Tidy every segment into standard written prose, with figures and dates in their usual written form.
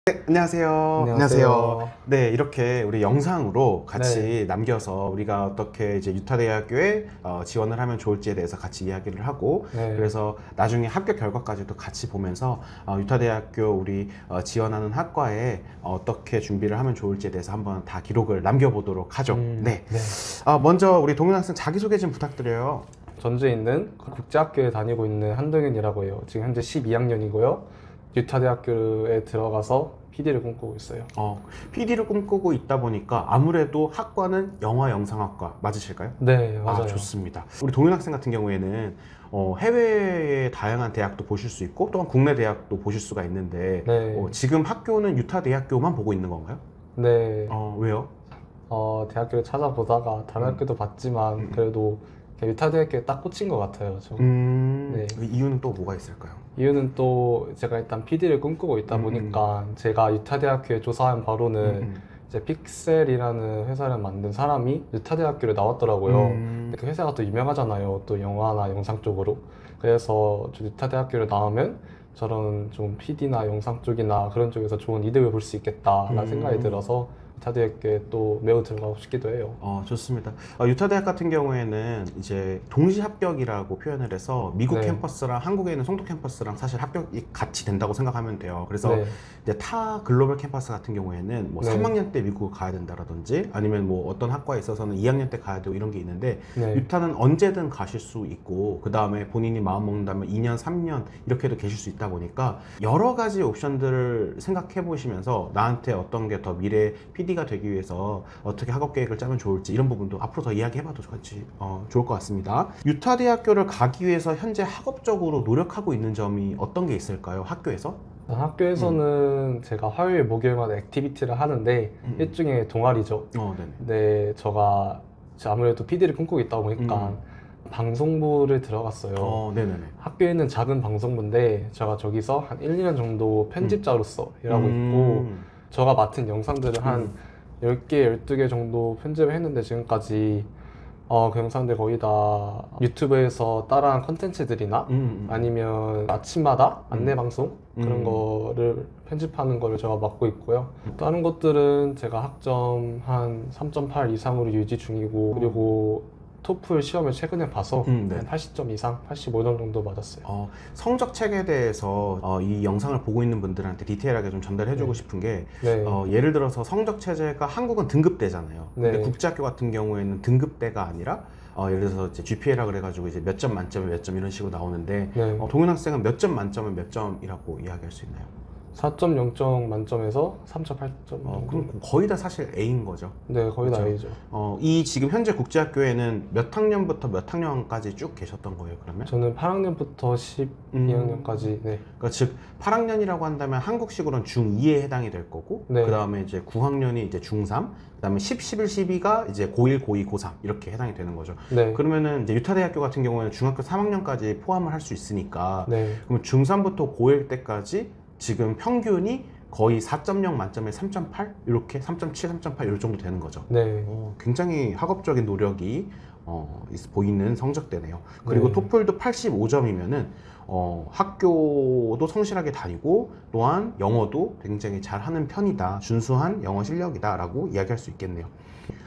네, 안녕하세요. 안녕하세요. 네, 이렇게 우리 영상으로 같이 네. 남겨서 우리가 어떻게 이제 유타대학교에 지원을 하면 좋을지에 대해서 같이 이야기를 하고, 네. 그래서 나중에 합격 결과까지도 같이 보면서 유타대학교 우리 지원하는 학과에 어떻게 준비를 하면 좋을지에 대해서 한번 다 기록을 남겨보도록 하죠. 네. 네. 먼저 우리 동현 학생 자기소개 좀 부탁드려요. 전주에 있는 국제학교에 다니고 있는 한동현이라고 해요. 지금 현재 12학년이고요. 유타대학교에 들어가서 PD를 꿈꾸고 있어요. PD를 꿈꾸고 있다 보니까 아무래도 학과는 영화영상학과 맞으실까요? 네, 맞아요. 좋습니다. 우리 동현 학생 같은 경우에는 해외의 다양한 대학도 보실 수 있고 또한 국내 대학도 보실 수가 있는데 네. 지금 학교는 유타대학교만 보고 있는 건가요? 네. 왜요? 대학교를 찾아보다가 다른 학교도 봤지만 그래도 유타대학교에 딱 꽂힌 것 같아요. 네. 그 이유는 또 뭐가 있을까요? 이유는 또 제가 일단 PD를 꿈꾸고 있다 보니까 제가 유타대학교에 조사한 바로는 이제 픽셀이라는 회사를 만든 사람이 유타대학교를 나왔더라고요. 근데 그 회사가 또 유명하잖아요. 또 영화나 영상 쪽으로. 그래서 저 유타대학교를 나오면 저런 좀 PD나 영상 쪽이나 그런 쪽에서 좋은 이득을 볼 수 있겠다라는 생각이 들어서 유타대학교에 또 매우 들어가고 싶기도 해요. 좋습니다. 유타대학 같은 경우에는 이제 동시 합격이라고 표현을 해서 미국 네. 캠퍼스랑 한국에 있는 송도 캠퍼스랑 사실 합격이 같이 된다고 생각하면 돼요. 그래서 네. 이제 타 글로벌 캠퍼스 같은 경우에는 뭐 네. 3학년 때 미국을 가야 된다라든지 아니면 뭐 어떤 학과에 있어서는 2학년 때 가야 되고 이런 게 있는데 네. 유타는 언제든 가실 수 있고 그 다음에 본인이 마음 먹는다면 2년, 3년 이렇게도 계실 수 있다 보니까 여러 가지 옵션들을 생각해 보시면서 나한테 어떤 게 더 미래 PD가 되기 위해서 어떻게 학업 계획을 짜면 좋을지 이런 부분도 앞으로 더 이야기해봐도 좋을 것 같습니다. 유타대학교를 가기 위해서 현재 학업적으로 노력하고 있는 점이 어떤 게 있을까요? 학교에서? 학교에서는 제가 화요일, 목요일마다 액티비티를 하는데 일종의 동아리죠. 네네. 네, 제가 아무래도 PD를 꿈꾸고 있다 보니까 방송부를 들어갔어요. 네네네. 학교에는 작은 방송부인데 제가 저기서 한 1, 2년 정도 편집자로서 일하고 있고 제가 맡은 영상들을 한 10개, 12개 정도 편집을 했는데 지금까지 그 영상들 거의 다 유튜브에서 따라한 컨텐츠들이나 아니면 아침마다 안내 방송 그런 거를 편집하는 거를 제가 맡고 있고요. 다른 것들은 제가 학점 한 3.8 이상으로 유지 중이고 그리고 토플 시험을 최근에 봐서 네. 한 80점 이상, 85점 정도 맞았어요. 성적 책에 대해서 이 영상을 보고 있는 분들한테 디테일하게 좀 전달해주고 싶은 게 네. 예를 들어서 성적 체제가 한국은 등급대잖아요. 근데 네. 국제학교 같은 경우에는 등급대가 아니라 예를 들어서 이제 GPA라 그래가지고 이제 몇 점 만점에 몇 점 이런 식으로 나오는데 네. 동현 학생은 몇 점 만점에 몇 점이라고 이야기할 수 있나요? 4.0점 만점에서 3.8점. 그럼 거의 다 사실 A인 거죠. 네, 거의 다 그렇죠? A죠. 이 지금 현재 국제학교에는 몇 학년부터 몇 학년까지 쭉 계셨던 거예요, 그러면? 저는 8학년부터 12학년까지. 네. 그러니까 즉 8학년이라고 한다면 한국식으로는 중2에 해당이 될 거고 네. 그 다음에 이제 9학년이 이제 중3 그 다음에 10, 11, 12가 이제 고1, 고2, 고3 이렇게 해당이 되는 거죠. 네. 그러면은 이제 유타대학교 같은 경우에는 중학교 3학년까지 포함을 할 수 있으니까 네. 그러면 중3부터 고1 때까지 지금 평균이 거의 4.0 만점에 3.8 이렇게 3.7, 3.8 이럴 정도 되는 거죠. 네. 굉장히 학업적인 노력이 보이는 성적대네요. 그리고 네. 토플도 85점이면은 학교도 성실하게 다니고 또한 영어도 굉장히 잘하는 편이다. 준수한 영어 실력이다라고 이야기할 수 있겠네요.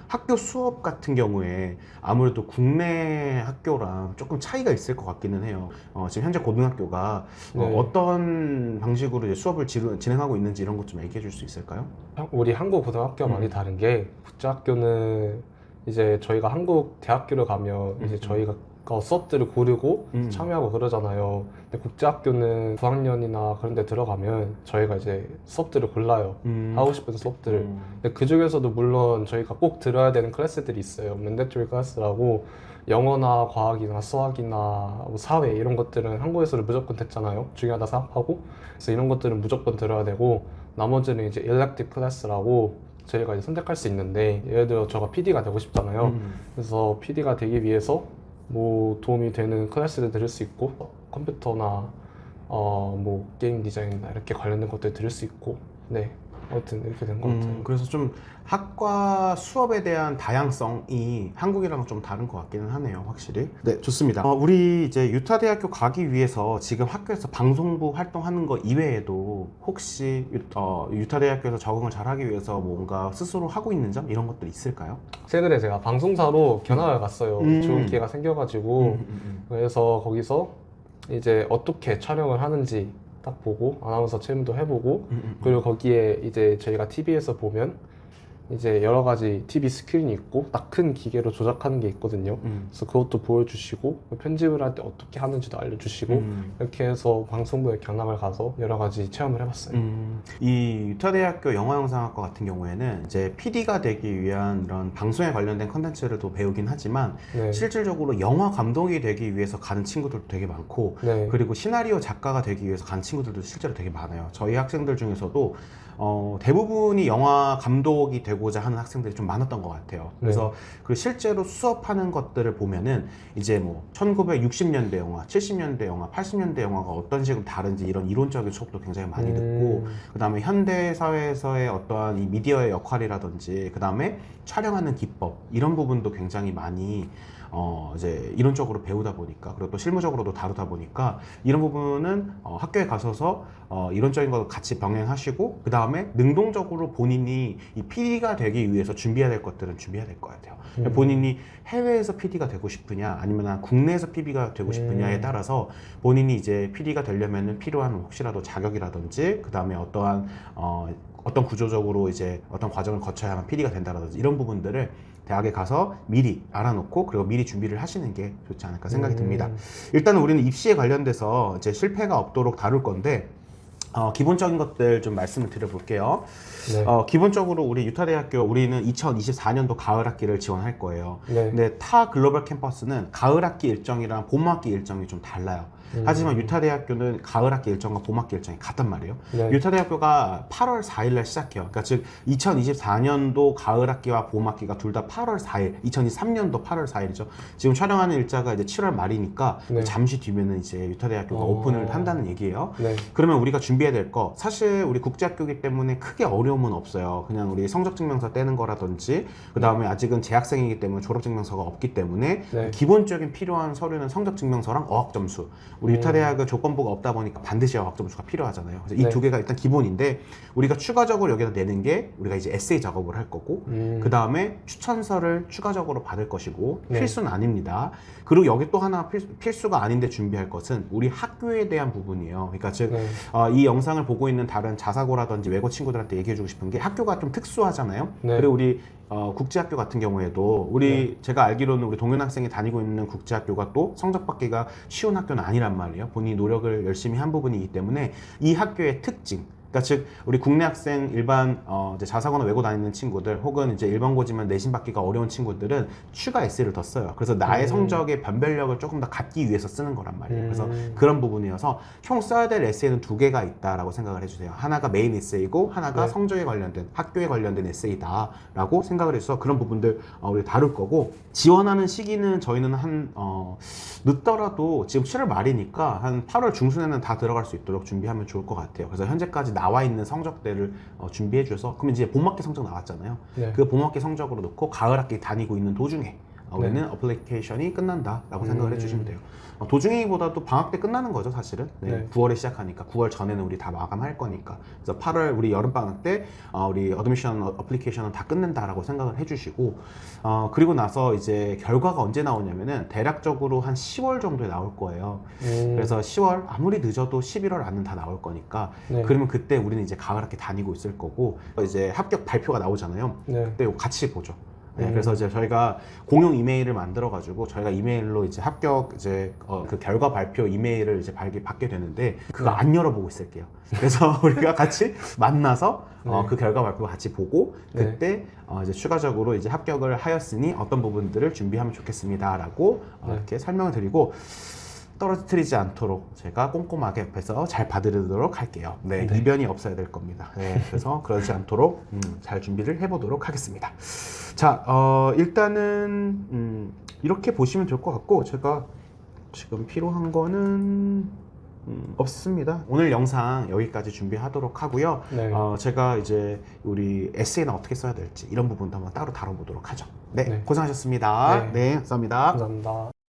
학교 수업 같은 경우에 아무래도 국내 학교랑 조금 차이가 있을 것 같기는 해요. 지금 현재 고등학교가 네. 어떤 방식으로 이제 수업을 진행하고 있는지 이런 것 좀 얘기해 줄 수 있을까요? 우리 한국 고등학교와 많이 다른 게 국제학교는 이제 저희가 한국 대학교를 가면 이제 저희가 수업들을 고르고 참여하고 그러잖아요. 근데 국제학교는 9학년이나 그런 데 들어가면 저희가 이제 수업들을 골라요. 하고 싶은 수업들을. 근데 그 중에서도 물론 저희가 꼭 들어야 되는 클래스들이 있어요. 맨데토리 클래스라고 영어나 과학이나 수학이나 뭐 사회 이런 것들은 한국에서는 무조건 됐잖아요. 중요하다 생각하고. 그래서 이런 것들은 무조건 들어야 되고 나머지는 이제 elective 클래스라고 저희가 이제 선택할 수 있는데 예를 들어 제가 PD가 되고 싶잖아요. 그래서 PD가 되기 위해서 뭐 도움이 되는 클래스를 들을 수 있고 컴퓨터나 뭐 게임 디자인이나 이렇게 관련된 것들 들을 수 있고 네. 아무튼 이렇게 된 것 같아요. 그래서 좀 학과 수업에 대한 다양성이 한국이랑 좀 다른 것 같기는 하네요, 확실히. 네, 좋습니다. 우리 이제 유타대학교 가기 위해서 지금 학교에서 방송부 활동하는 거 이외에도 혹시 유타대학교에서 적응을 잘하기 위해서 뭔가 스스로 하고 있는 점 이런 것들 있을까요? 최근에 제가 방송사로 견학을 갔어요. 음. 좋은 기회가 생겨가지고 그래서 거기서 이제 어떻게 촬영을 하는지 딱 보고 아나운서 체험도 해보고 그리고 거기에 이제 저희가 TV에서 보면 이제 여러 가지 TV 스크린이 있고 딱 큰 기계로 조작하는 게 있거든요. 그래서 그것도 보여주시고 편집을 할 때 어떻게 하는지도 알려주시고 이렇게 해서 방송부에 견학을 가서 여러 가지 체험을 해봤어요. 이 유타대학교 영화영상학과 같은 경우에는 이제 PD가 되기 위한 이런 방송에 관련된 컨텐츠를 또 배우긴 하지만 네. 실질적으로 영화 감독이 되기 위해서 가는 친구들도 되게 많고 네. 그리고 시나리오 작가가 되기 위해서 가는 친구들도 실제로 되게 많아요. 저희 학생들 중에서도 대부분이 영화 감독이 되고자 하는 학생들이 좀 많았던 것 같아요. 그래서 그 실제로 수업하는 것들을 보면은 이제 뭐 1960년대 영화, 70년대 영화, 80년대 영화가 어떤 식으로 다른지 이런 이론적인 수업도 굉장히 많이 듣고 그 다음에 현대 사회에서의 어떠한 이 미디어의 역할이라든지 그 다음에 촬영하는 기법 이런 부분도 굉장히 많이 이제 이론적으로 배우다 보니까 그리고 또 실무적으로도 다루다 보니까 이런 부분은 학교에 가셔서 이론적인 거 같이 병행하시고 그 다음에 능동적으로 본인이 이 PD가 되기 위해서 준비해야 될 것들은 준비해야 될 것 같아요. 본인이 해외에서 PD가 되고 싶으냐 아니면 국내에서 PD가 되고 싶으냐에 따라서 본인이 이제 PD가 되려면 필요한 혹시라도 자격이라든지 그 다음에 어떠한 어떤 구조적으로 이제 어떤 과정을 거쳐야만 PD가 된다라든지 이런 부분들을 대학에 가서 미리 알아놓고 그리고 미리 준비를 하시는 게 좋지 않을까 생각이 듭니다. 일단은 우리는 입시에 관련돼서 이제 실패가 없도록 다룰 건데 기본적인 것들 좀 말씀을 드려볼게요. 네. 기본적으로 우리 유타대학교 우리는 2024년도 가을 학기를 지원할 거예요. 네. 근데 타 글로벌 캠퍼스는 가을 학기 일정이랑 봄 학기 일정이 좀 달라요. 하지만 유타대학교는 가을 학기 일정과 봄 학기 일정이 같단 말이에요. 네. 유타대학교가 8월 4일날 시작해요. 그러니까 즉 2024년도 가을 학기와 봄 학기가 둘 다 8월 4일, 2023년도 8월 4일이죠. 지금 촬영하는 일자가 이제 7월 말이니까 네. 잠시 뒤면은 이제 유타대학교가 오픈을 한다는 얘기예요. 네. 그러면 우리가 준비해야 될 거 사실 우리 국제학교이기 때문에 크게 어려움은 없어요. 그냥 우리 성적증명서 떼는 거라든지 그 다음에 아직은 재학생이기 때문에 졸업증명서가 없기 때문에 네. 기본적인 필요한 서류는 성적증명서랑 어학점수. 우리 유타대학은 조건부가 없다 보니까 반드시 어학점수가 필요하잖아요. 그래서 이 두 개가 일단 기본인데 우리가 추가적으로 여기다 내는 게 우리가 이제 에세이 작업을 할 거고 그 다음에 추천서를 추가적으로 받을 것이고 필수는 아닙니다. 그리고 여기 또 하나 필수가 아닌데 준비할 것은 우리 학교에 대한 부분이에요. 그러니까 즉 이 영상을 보고 있는 다른 자사고라든지 외고 친구들한테 얘기해주고 싶은 게 학교가 좀 특수하잖아요. 네. 그리고 우리 국제학교 같은 경우에도 우리 제가 알기로는 우리 동현 학생이 다니고 있는 국제학교가 또 성적 받기가 쉬운 학교는 아니란 말이에요. 본인이 노력을 열심히 한 부분이기 때문에 이 학교의 특징 그러니까 즉 우리 국내 학생 일반 이제 자사고나 외고 다니는 친구들 혹은 이제 일반 고지만 내신 받기가 어려운 친구들은 추가 에세이를 더 써요. 그래서 나의 성적의 변별력을 조금 더 갖기 위해서 쓰는 거란 말이에요. 그래서 그런 부분이어서 총 써야 될 에세이는 두 개가 있다라고 생각을 해주세요. 하나가 메인 에세이고 하나가 성적에 관련된 학교에 관련된 에세이다라고 생각을 해서 그런 부분들 우리 다룰 거고 지원하는 시기는 저희는 한 늦더라도 지금 7월 말이니까 한 8월 중순에는 다 들어갈 수 있도록 준비하면 좋을 것 같아요. 그래서 현재까지 나와 있는 성적대를 준비해 줘서 그러면 이제 봄학기 성적 나왔잖아요. 네. 그 봄학기 성적으로 놓고 가을 학기 다니고 있는 도중에 우리는 어플리케이션이 끝난다라고 생각을 해주시면 돼요. 도중이보다도 방학 때 끝나는 거죠, 사실은. 네, 9월에 시작하니까 9월 전에는 우리 다 마감할 거니까. 그래서 8월 우리 여름 방학 때 우리 어드미션 어플리케이션은 다 끝낸다라고 생각을 해주시고 그리고 나서 이제 결과가 언제 나오냐면은 대략적으로 한 10월 정도에 나올 거예요. 그래서 10월 아무리 늦어도 11월 안은 다 나올 거니까 그러면 그때 우리는 이제 가을 학기 다니고 있을 거고 이제 합격 발표가 나오잖아요. 그때 이거 같이 보죠. 네, 그래서 이제 저희가 공용 이메일을 만들어 가지고 저희가 이메일로 이제 합격 이제 그 결과 발표 이메일을 이제 받게 되는데 그거 안 열어보고 있을게요. 그래서 우리가 같이 만나서 그 결과 발표 같이 보고 그때 이제 추가적으로 이제 합격을 하였으니 어떤 부분들을 준비하면 좋겠습니다라고 이렇게 설명을 드리고. 떨어뜨리지 않도록 제가 꼼꼼하게 옆에서 잘 봐드리도록 할게요. 네, 이변이 없어야 될 겁니다. 네, 그래서 그러지 않도록 잘 준비를 해보도록 하겠습니다. 자, 일단은 이렇게 보시면 될 것 같고 제가 지금 필요한 거는 없습니다. 오늘 영상 여기까지 준비하도록 하고요. 네. 제가 이제 우리 에세이는 어떻게 써야 될지 이런 부분도 한번 따로 다뤄보도록 하죠. 네, 네. 고생하셨습니다. 네. 네 감사합니다. 감사합니다.